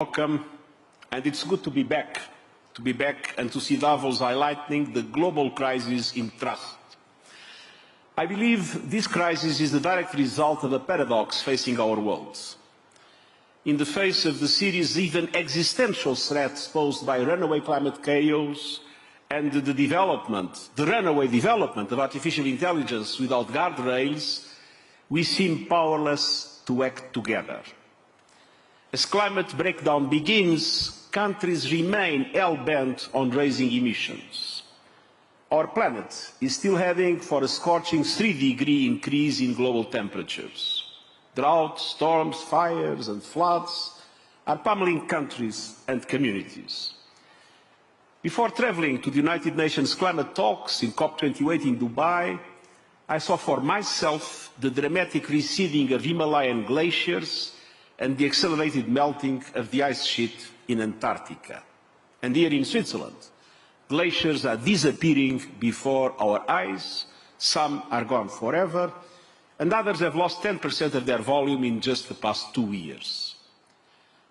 Welcome, and it's good to be back and to see Davos highlighting the global crisis in trust. I believe this crisis is the direct result of a paradox facing our world. In the face of the serious, even existential threats posed by runaway climate chaos and the runaway development of artificial intelligence without guardrails, we seem powerless to act together. As climate breakdown begins, countries remain hell-bent on raising emissions. Our planet is still heading for a scorching 3-degree increase in global temperatures. Droughts, storms, fires and floods are pummeling countries and communities. Before travelling to the United Nations climate talks in COP28 in Dubai, I saw for myself the dramatic receding of Himalayan glaciers and the accelerated melting of the ice sheet in Antarctica. And here in Switzerland, glaciers are disappearing before our eyes, some are gone forever, and others have lost 10% of their volume in just the past 2 years.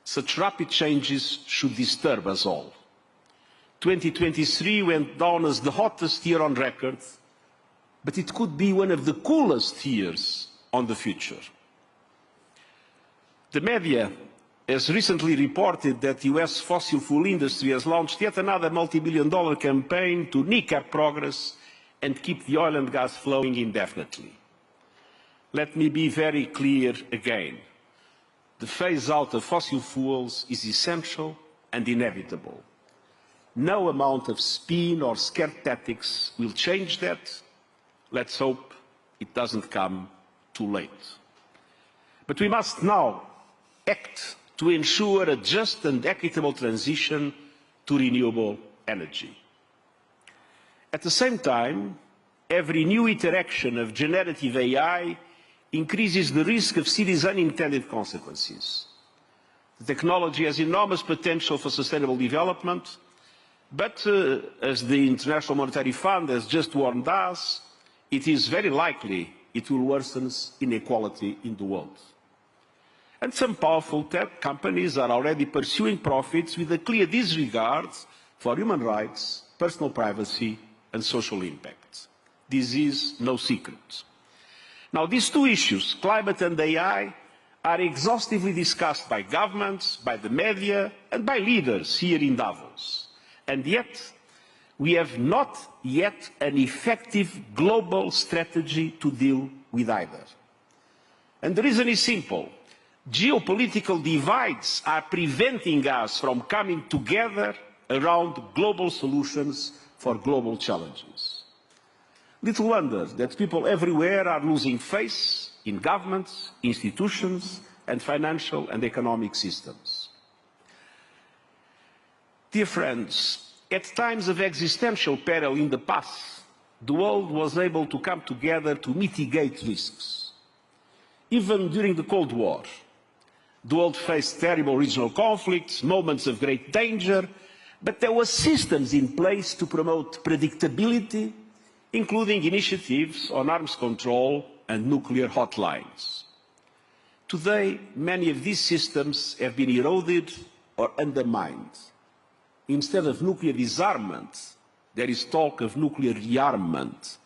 Such rapid changes should disturb us all. 2023 went down as the hottest year on record, but it could be one of the coolest years on the future. The media has recently reported that the US fossil fuel industry has launched yet another multi-billion-dollar campaign to kneecap progress and keep the oil and gas flowing indefinitely. Let me be very clear again. The phase-out of fossil fuels is essential and inevitable. No amount of spin or scare tactics will change that. Let's hope it doesn't come too late. But we must now act to ensure a just and equitable transition to renewable energy. At the same time, every new interaction of generative AI increases the risk of serious unintended consequences. The technology has enormous potential for sustainable development, but as the International Monetary Fund has just warned us, it is very likely it will worsen inequality in the world. And some powerful tech companies are already pursuing profits with a clear disregard for human rights, personal privacy and social impact. This is no secret. Now, these two issues, climate and AI, are exhaustively discussed by governments, by the media and by leaders here in Davos. And yet, we have not yet an effective global strategy to deal with either. And the reason is simple. Geopolitical divides are preventing us from coming together around global solutions for global challenges. Little wonder that people everywhere are losing faith in governments, institutions, and financial and economic systems. Dear friends, at times of existential peril in the past, the world was able to come together to mitigate risks. Even during the Cold War, the world faced terrible regional conflicts, moments of great danger, but there were systems in place to promote predictability, including initiatives on arms control and nuclear hotlines. Today, many of these systems have been eroded or undermined. Instead of nuclear disarmament, there is talk of nuclear rearmament.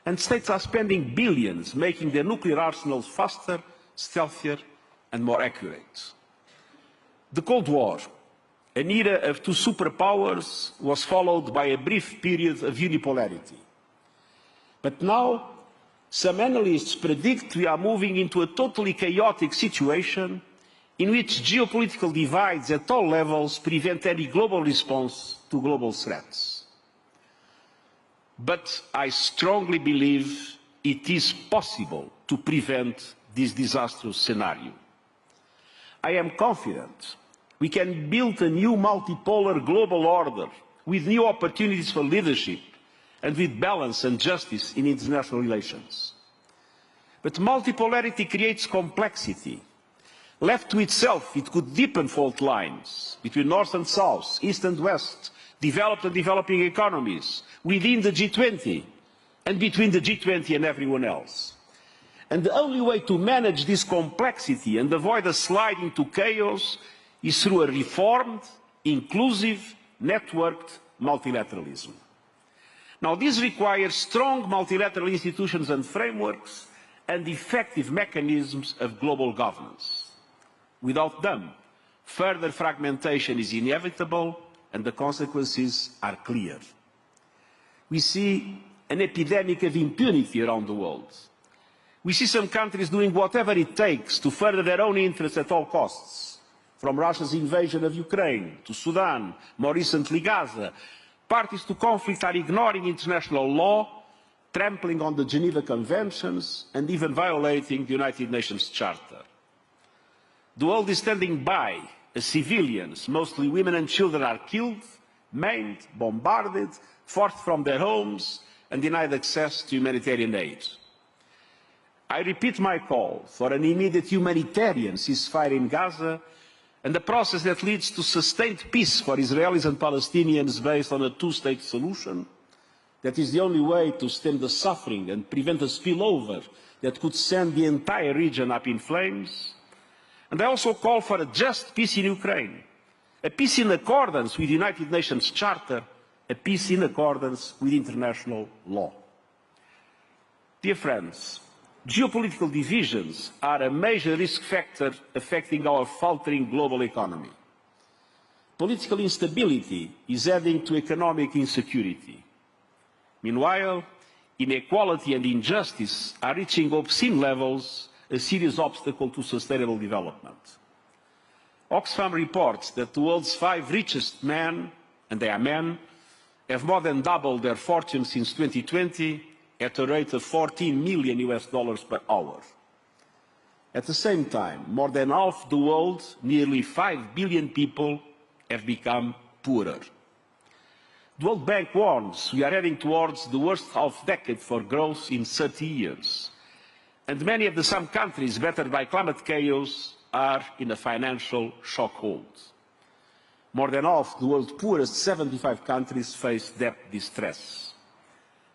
And states are spending billions making their nuclear arsenals faster, stealthier, and more accurate. The Cold War, an era of two superpowers, was followed by a brief period of unipolarity. But now, some analysts predict we are moving into a totally chaotic situation in which geopolitical divides at all levels prevent any global response to global threats. But I strongly believe it is possible to prevent this disastrous scenario. I am confident we can build a new multipolar global order with new opportunities for leadership and with balance and justice in international relations. But multipolarity creates complexity. Left to itself, it could deepen fault lines between North and South, East and West, developed and developing economies, within the G20 and between the G20 and everyone else. And the only way to manage this complexity and avoid a slide into chaos is through a reformed, inclusive, networked multilateralism. Now, this requires strong multilateral institutions and frameworks and effective mechanisms of global governance. Without them, further fragmentation is inevitable and the consequences are clear. We see an epidemic of impunity around the world. We see some countries doing whatever it takes to further their own interests at all costs, from Russia's invasion of Ukraine to Sudan, more recently Gaza. Parties to conflict are ignoring international law, trampling on the Geneva Conventions, and even violating the United Nations Charter. The world is standing by as civilians, mostly women and children, are killed, maimed, bombarded, forced from their homes, and denied access to humanitarian aid. I repeat my call for an immediate humanitarian ceasefire in Gaza and a process that leads to sustained peace for Israelis and Palestinians based on a two-state solution. That is the only way to stem the suffering and prevent a spillover that could send the entire region up in flames. And I also call for a just peace in Ukraine, a peace in accordance with the United Nations Charter, a peace in accordance with international law. Dear friends, geopolitical divisions are a major risk factor affecting our faltering global economy. Political instability is adding to economic insecurity. Meanwhile, inequality and injustice are reaching obscene levels, a serious obstacle to sustainable development. Oxfam reports that the world's 5 richest men, and they are men, have more than doubled their fortune since 2020 at a rate of $14 million per hour. At the same time, more than half the world, nearly 5 billion people, have become poorer. The World Bank warns we are heading towards the worst half-decade for growth in 30 years. And many of some countries battered by climate chaos are in a financial shock hold. More than half the world's poorest 75 countries face debt distress.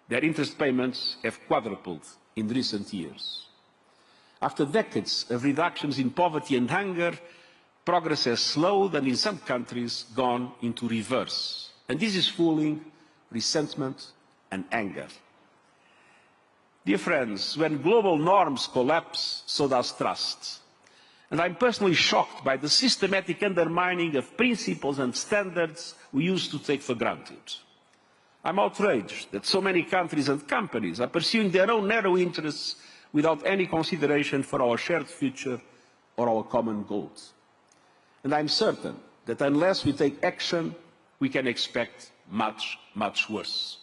Their interest payments have quadrupled in recent years. After decades of reductions in poverty and hunger, progress has slowed and in some countries gone into reverse. And this is fueling resentment and anger. Dear friends, when global norms collapse, so does trust. And I'm personally shocked by the systematic undermining of principles and standards we used to take for granted. I'm outraged that so many countries and companies are pursuing their own narrow interests without any consideration for our shared future or our common goals. And I'm certain that unless we take action, we can expect much, much worse.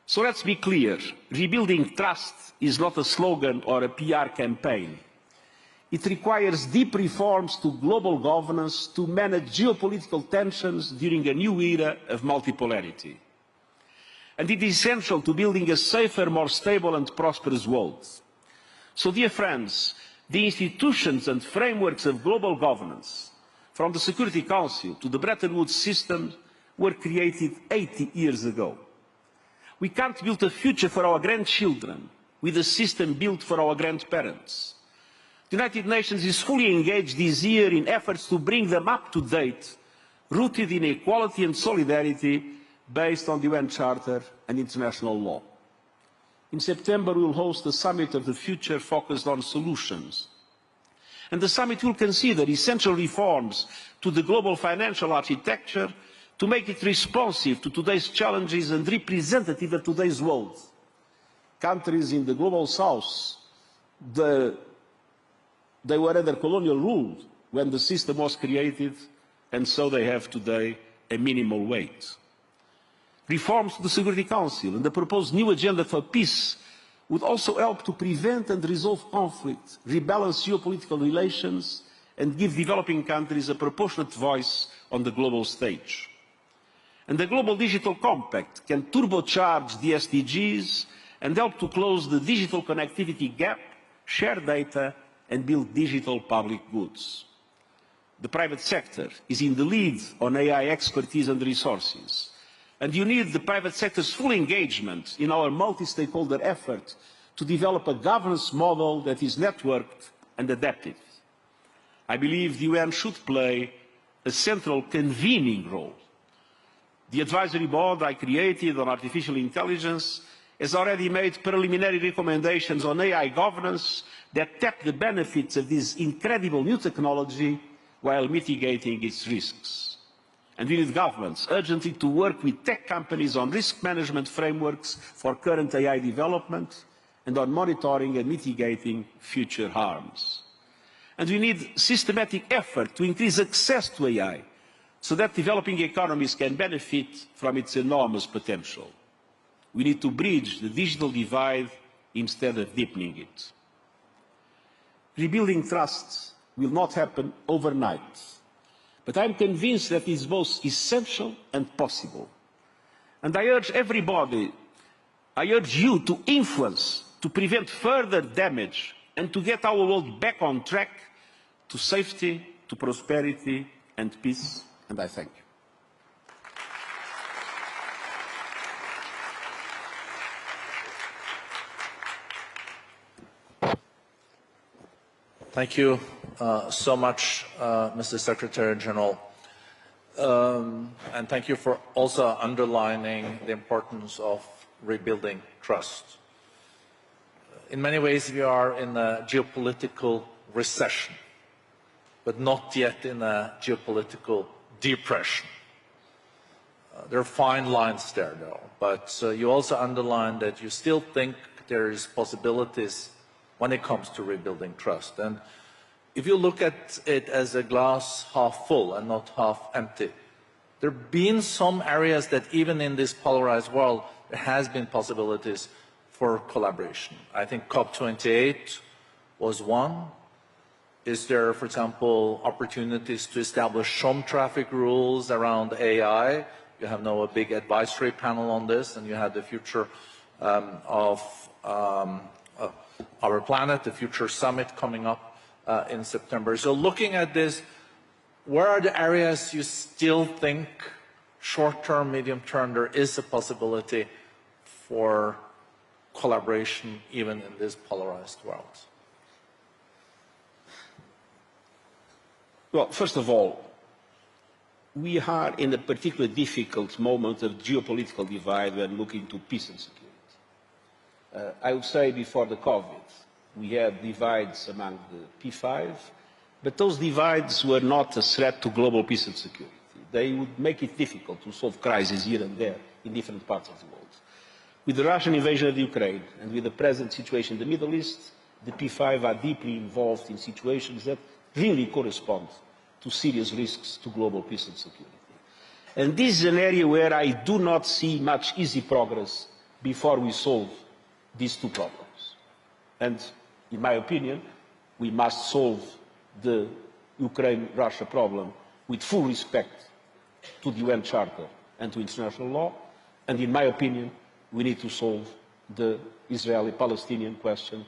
So let's be clear, rebuilding trust is not a slogan or a PR campaign. It requires deep reforms to global governance to manage geopolitical tensions during a new era of multipolarity. And it is essential to building a safer, more stable and prosperous world. So, dear friends, the institutions and frameworks of global governance, from the Security Council to the Bretton Woods system, were created 80 years ago. We can't build a future for our grandchildren with a system built for our grandparents. The United Nations is fully engaged this year in efforts to bring them up to date, rooted in equality and solidarity based on the UN Charter and international law. In September, we will host the Summit of the Future focused on solutions. And the summit will consider essential reforms to the global financial architecture to make it responsive to today's challenges and representative of today's world. Countries in the global south, they were under colonial rule when the system was created, and so they have today a minimal weight. Reforms to the Security Council and the proposed new agenda for peace would also help to prevent and resolve conflict, rebalance geopolitical relations, and give developing countries a proportionate voice on the global stage. And the Global Digital Compact can turbocharge the SDGs and help to close the digital connectivity gap, share data, and build digital public goods. The private sector is in the lead on AI expertise and resources. And you need the private sector's full engagement in our multi-stakeholder effort to develop a governance model that is networked and adaptive. I believe the UN should play a central convening role. The advisory board I created on artificial intelligence has already made preliminary recommendations on AI governance that tap the benefits of this incredible new technology while mitigating its risks. And we need governments urgently to work with tech companies on risk management frameworks for current AI development and on monitoring and mitigating future harms. And we need systematic effort to increase access to AI so that developing economies can benefit from its enormous potential. We need to bridge the digital divide instead of deepening it. Rebuilding trust will not happen overnight, but I'm convinced that it is both essential and possible. And I urge everybody, I urge you to influence, to prevent further damage, and to get our world back on track to safety, to prosperity and peace. And I thank you. Thank you so much, Mr. Secretary General. And thank you for also underlining the importance of rebuilding trust. In many ways, we are in a geopolitical recession, but not yet in a geopolitical depression. There are fine lines there, though. But you also underlined that you still think there is possibilities when it comes to rebuilding trust. And if you look at it as a glass half full and not half empty, there have been some areas that even in this polarized world, there has been possibilities for collaboration. I think COP28 was one. Is there, for example, opportunities to establish some traffic rules around AI? You have now a big advisory panel on this, and you have the future of our planet, the Future Summit coming up in September. So looking at this, where are the areas you still think short-term, medium-term, there is a possibility for collaboration even in this polarized world? Well, first of all, we are in a particularly difficult moment of geopolitical divide when looking to peace and security. I would say before the COVID, we had divides among the P5, but those divides were not a threat to global peace and security. They would make it difficult to solve crises here and there in different parts of the world. With the Russian invasion of Ukraine and with the present situation in the Middle East, the P5 are deeply involved in situations that really correspond to serious risks to global peace and security. And this is an area where I do not see much easy progress before we solve these two problems. And in my opinion, we must solve the Ukraine-Russia problem with full respect to the UN Charter and to international law. And in my opinion, we need to solve the Israeli-Palestinian question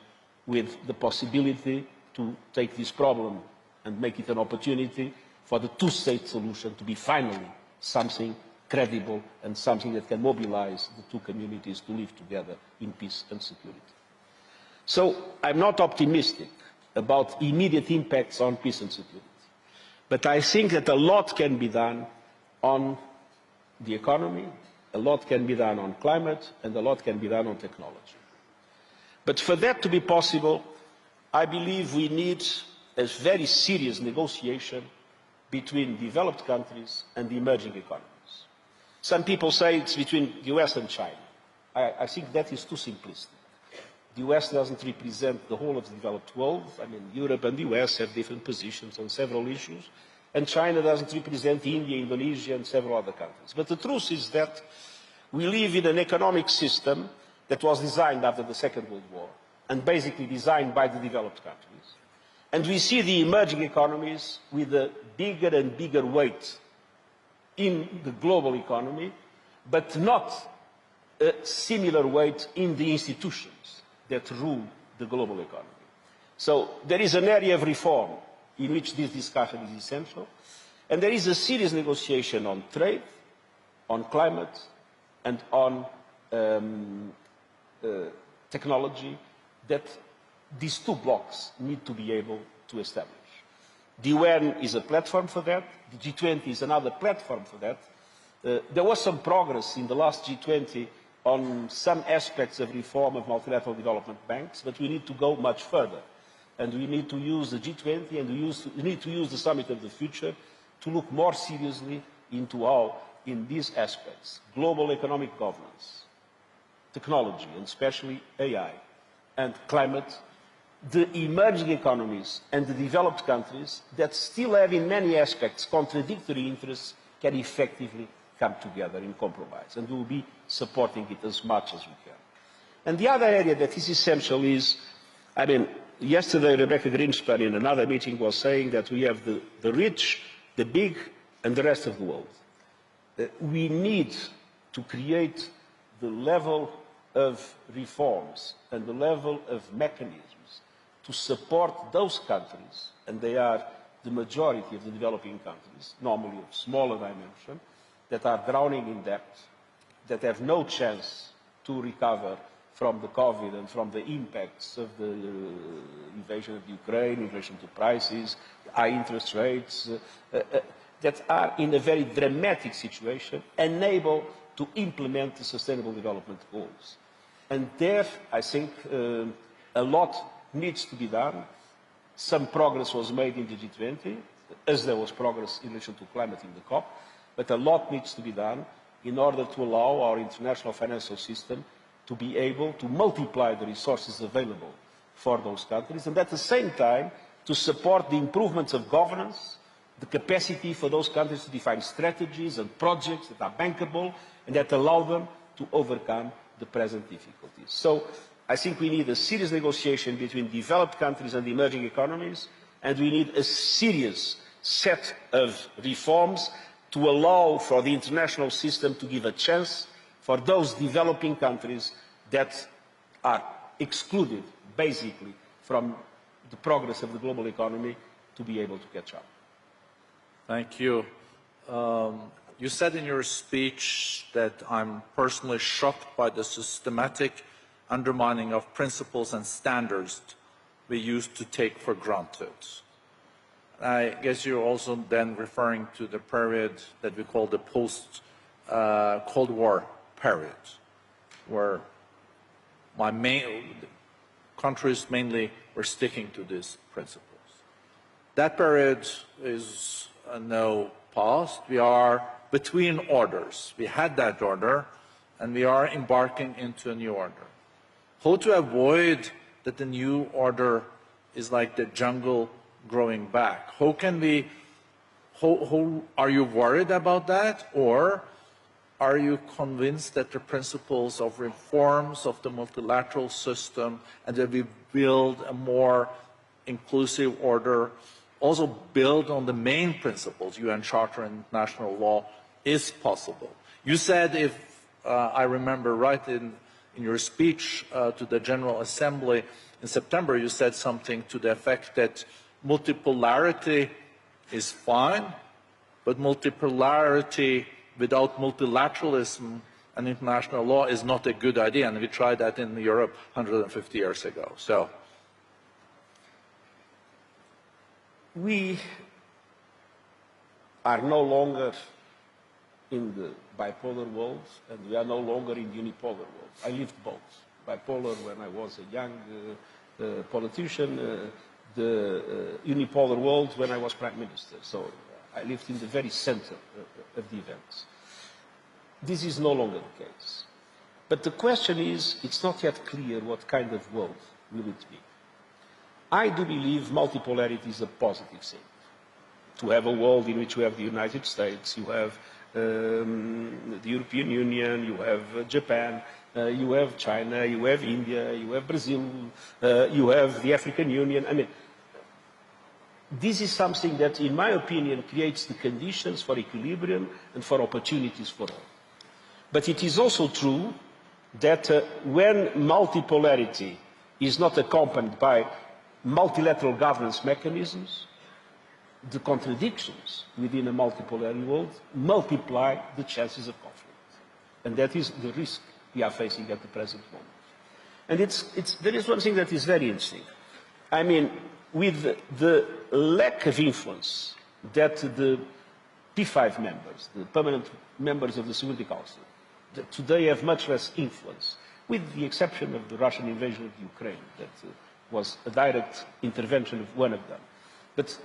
with the possibility to take this problem and make it an opportunity for the two-state solution to be finally something credible and something that can mobilize the two communities to live together in peace and security. So I'm not optimistic about immediate impacts on peace and security, but I think that a lot can be done on the economy, a lot can be done on climate, and a lot can be done on technology. But for that to be possible, I believe we need a very serious negotiation between developed countries and the emerging economies. Some people say it's between the US and China. I think that is too simplistic. The US doesn't represent the whole of the developed world. I mean, Europe and the US have different positions on several issues, and China doesn't represent India, Indonesia, and several other countries. But the truth is that we live in an economic system that was designed after the Second World War and basically designed by the developed countries. And we see the emerging economies with a bigger and bigger weight in the global economy, but not a similar weight in the institutions that rule the global economy. So there is an area of reform in which this discussion is essential, and there is a serious negotiation on trade, on climate, and on technology that these two blocks need to be able to establish. The UN is a platform for that. The G20 is another platform for that. There was some progress in the last G20 on some aspects of reform of multilateral development banks, but we need to go much further. And we need to use the G20 and we need to use the Summit of the Future to look more seriously into how, in these aspects, global economic governance, technology, and especially AI, and climate, the emerging economies and the developed countries that still have in many aspects contradictory interests can effectively come together in compromise, and we will be supporting it as much as we can. And the other area that is essential is, yesterday Rebecca Greenspan in another meeting was saying that we have the rich, the big, and the rest of the world. We need to create the level of reforms and the level of mechanisms to support those countries, and they are the majority of the developing countries, normally of smaller dimension, that are drowning in debt, that have no chance to recover from the COVID and from the impacts of the invasion of Ukraine, inflation to prices, high interest rates, that are in a very dramatic situation, unable to implement the Sustainable Development Goals. And there, I think, a lot needs to be done. Some progress was made in the G20, as there was progress in relation to climate in the COP, but a lot needs to be done in order to allow our international financial system to be able to multiply the resources available for those countries, and at the same time to support the improvements of governance, the capacity for those countries to define strategies and projects that are bankable and that allow them to overcome the present difficulties. So I think we need a serious negotiation between developed countries and emerging economies, and we need a serious set of reforms to allow for the international system to give a chance for those developing countries that are excluded, basically, from the progress of the global economy to be able to catch up. Thank you. You said in your speech that I'm personally shocked by the systematic undermining of principles and standards we used to take for granted. I guess you're also then referring to the period that we call the post-Cold War period, where countries mainly were sticking to these principles. That period is now past. We are between orders. We had that order, and we are embarking into a new order. How to avoid that the new order is like the jungle growing back? How are you worried about that, or are you convinced that the principles of reforms of the multilateral system and that we build a more inclusive order, also build on the main principles, UN Charter and international law, is possible? You said, if I remember right, in your speech to the General Assembly in September, you said something to the effect that multipolarity is fine, but multipolarity without multilateralism and international law is not a good idea, and we tried that in Europe 150 years ago. So, we are no longer in the bipolar world, and we are no longer in the unipolar world. I lived both. Bipolar when I was a young politician, the unipolar world when I was Prime Minister. So I lived in the very center of the events. This is no longer the case. But the question is, it's not yet clear what kind of world will it be. I do believe multipolarity is a positive thing. To have a world in which you have the United States, you have the European Union, you have Japan, you have China, you have India, you have Brazil, you have the African Union. I mean, this is something that, in my opinion, creates the conditions for equilibrium and for opportunities for all. But it is also true that when multipolarity is not accompanied by multilateral governance mechanisms, the contradictions within a multipolar world multiply the chances of conflict. And that is the risk we are facing at the present moment. And there is one thing that is very interesting. I mean, with the lack of influence that the P5 members, the permanent members of the Security Council, that today have much less influence, with the exception of the Russian invasion of Ukraine, that was a direct intervention of one of them. But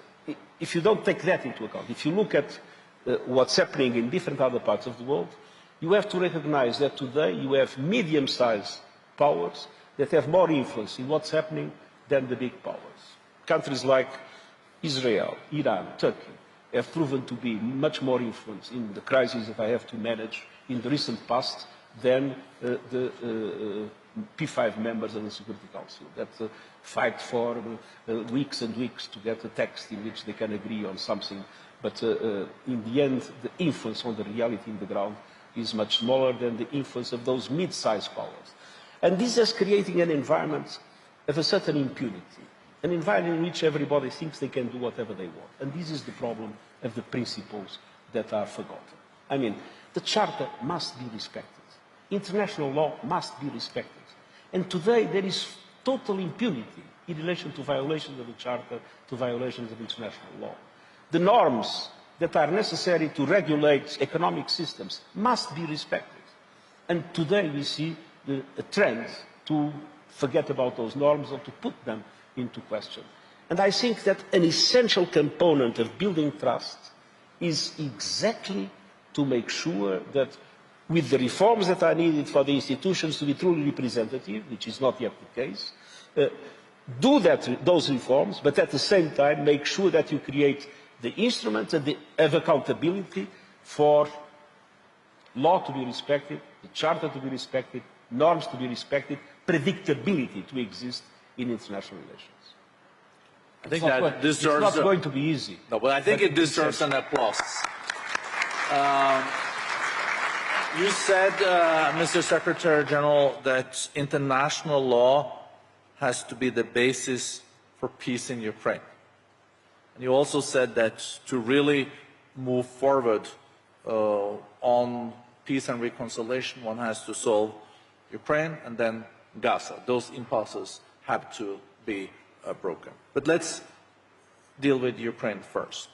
if you don't take that into account, if you look at what's happening in different other parts of the world, you have to recognize that today you have medium-sized powers that have more influence in what's happening than the big powers. Countries like Israel, Iran, Turkey have proven to be much more influenced in the crises that I have to manage in the recent past than the P5 members of the Security Council that fight for weeks and weeks to get a text in which they can agree on something. But in the end, the influence on the reality in the ground is much smaller than the influence of those mid-sized powers. And this is creating an environment of a certain impunity, an environment in which everybody thinks they can do whatever they want. And this is the problem of the principles that are forgotten. I mean, the Charter must be respected. International law must be respected. And today there is total impunity in relation to violations of the Charter, to violations of international law. The norms that are necessary to regulate economic systems must be respected. And today we see a trend to forget about those norms or to put them into question. And I think that an essential component of building trust is exactly to make sure that with the reforms that are needed for the institutions to be truly representative, which is not yet the case, do those reforms, but at the same time make sure that you create the instruments of accountability for law to be respected, the Charter to be respected, norms to be respected, predictability to exist in international relations. I think that deserves... It's not going to be easy. No, but I think it deserves an applause. You said, Mr. Secretary General, that international law has to be the basis for peace in Ukraine. And you also said that to really move forward on peace and reconciliation, one has to solve Ukraine and then Gaza. Those impulses have to be broken. But let's deal with Ukraine first.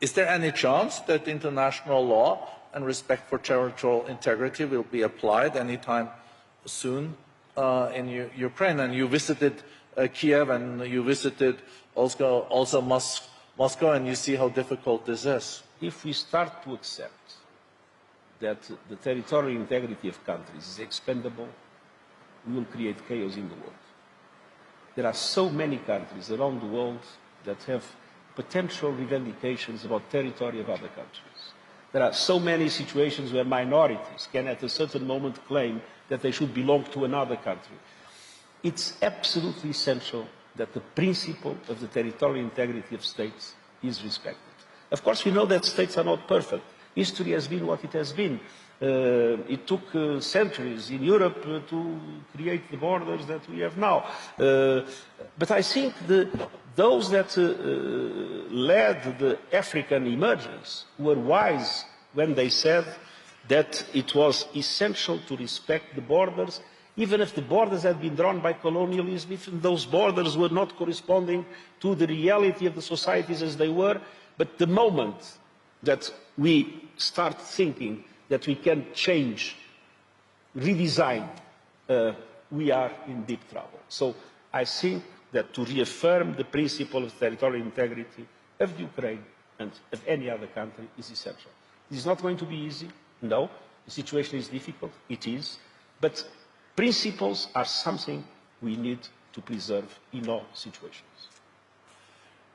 Is there any chance that international law and respect for territorial integrity will be applied anytime soon in Ukraine? And you visited Kiev and you visited also Moscow, and you see how difficult this is. If we start to accept that the territorial integrity of countries is expendable, we will create chaos in the world. There are so many countries around the world that have potential revendications about territory of other countries. There are so many situations where minorities can at a certain moment claim that they should belong to another country. It's absolutely essential that the principle of the territorial integrity of states is respected. Of course, we know that states are not perfect. History has been what it has been. It took centuries in Europe to create the borders that we have now. But I think those that led the African emergence were wise when they said that it was essential to respect the borders, even if the borders had been drawn by colonialism, if those borders were not corresponding to the reality of the societies as they were. But the moment that we start thinking that we can change, redesign, we are in deep trouble. So I think that to reaffirm the principle of territorial integrity of Ukraine and of any other country is essential. It is not going to be easy, no. The situation is difficult, it is. But principles are something we need to preserve in all situations.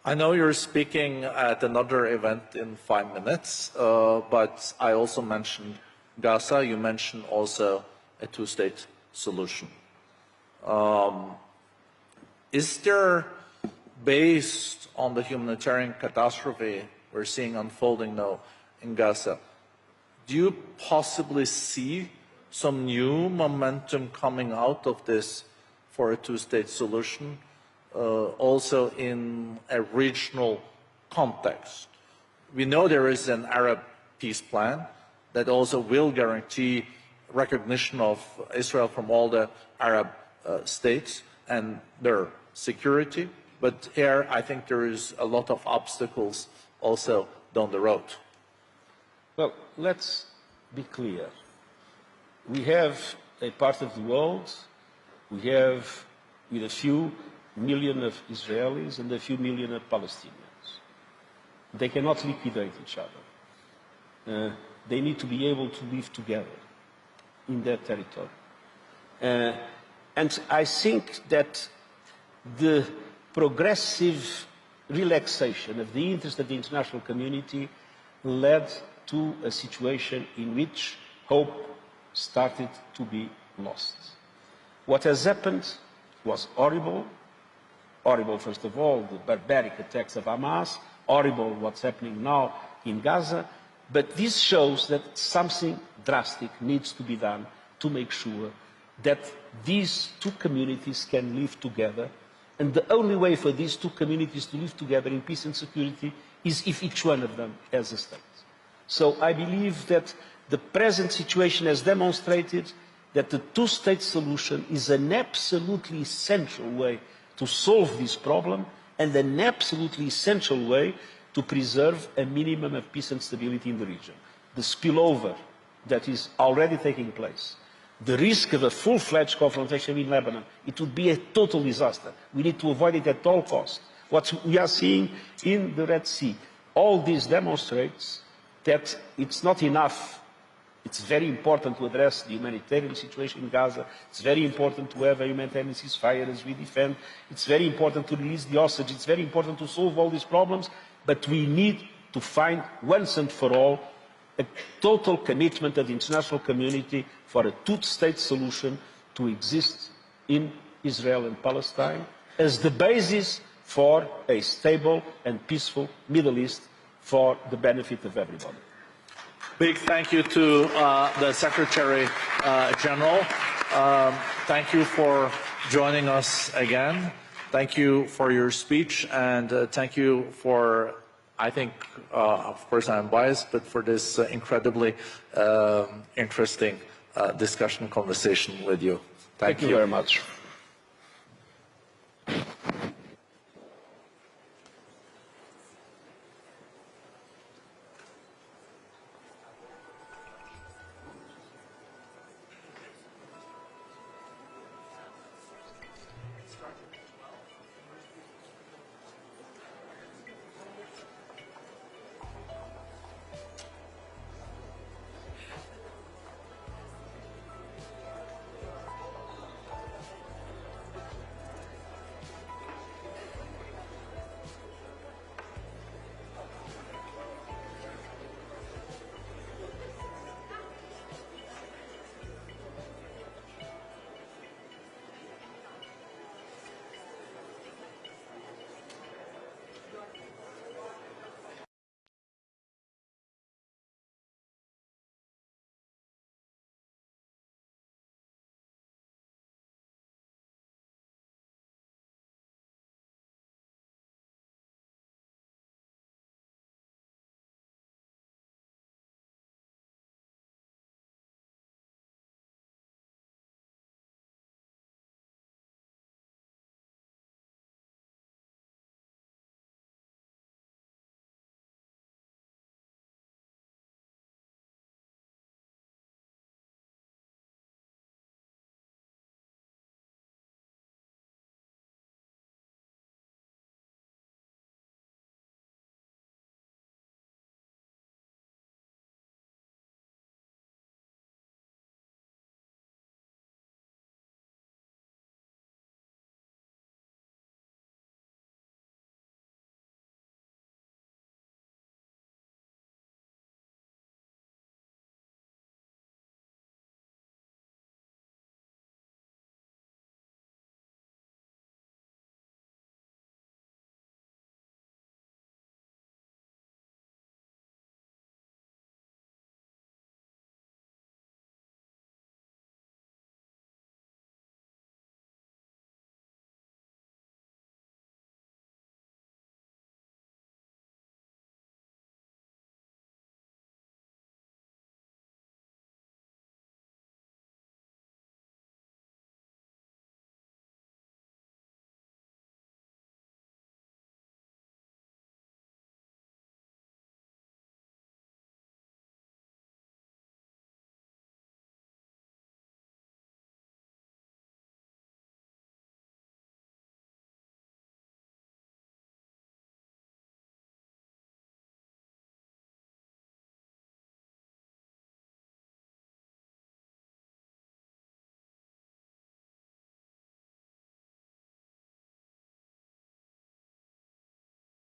I know you're speaking at another event in 5 minutes, but I also mentioned Gaza. You mentioned also a two-state solution. Is there, based on the humanitarian catastrophe we're seeing unfolding now in Gaza, do you possibly see some new momentum coming out of this for a two-state solution? Also in a regional context. We know there is an Arab peace plan that also will guarantee recognition of Israel from all the Arab states and their security. But here, I think there is a lot of obstacles also down the road. Well, let's be clear. We have a part of the world, we have with a few million of Israelis and a few million of Palestinians. They cannot liquidate each other. They need to be able to live together in their territory. And I think that the progressive relaxation of the interest of the international community led to a situation in which hope started to be lost. What has happened was horrible. Horrible, first of all, the barbaric attacks of Hamas. Horrible what's happening now in Gaza. But this shows that something drastic needs to be done to make sure that these two communities can live together. And the only way for these two communities to live together in peace and security is if each one of them has a state. So I believe that the present situation has demonstrated that the two-state solution is an absolutely essential way to solve this problem and an absolutely essential way to preserve a minimum of peace and stability in the region. The spillover that is already taking place, the risk of a full-fledged confrontation in Lebanon, it would be a total disaster. We need to avoid it at all costs. What we are seeing in the Red Sea, all this demonstrates that it's not enough. It's very important to address the humanitarian situation in Gaza. It's very important to have a humanitarian ceasefire as we defend. It's very important to release the hostage. It's very important to solve all these problems. But we need to find once and for all a total commitment of the international community for a two-state solution to exist in Israel and Palestine as the basis for a stable and peaceful Middle East for the benefit of everybody. Big thank you to the Secretary General. Thank you for joining us again. Thank you for your speech, and thank you for, I think, of course I'm biased, but for this incredibly interesting discussion conversation with you. Thank you very much.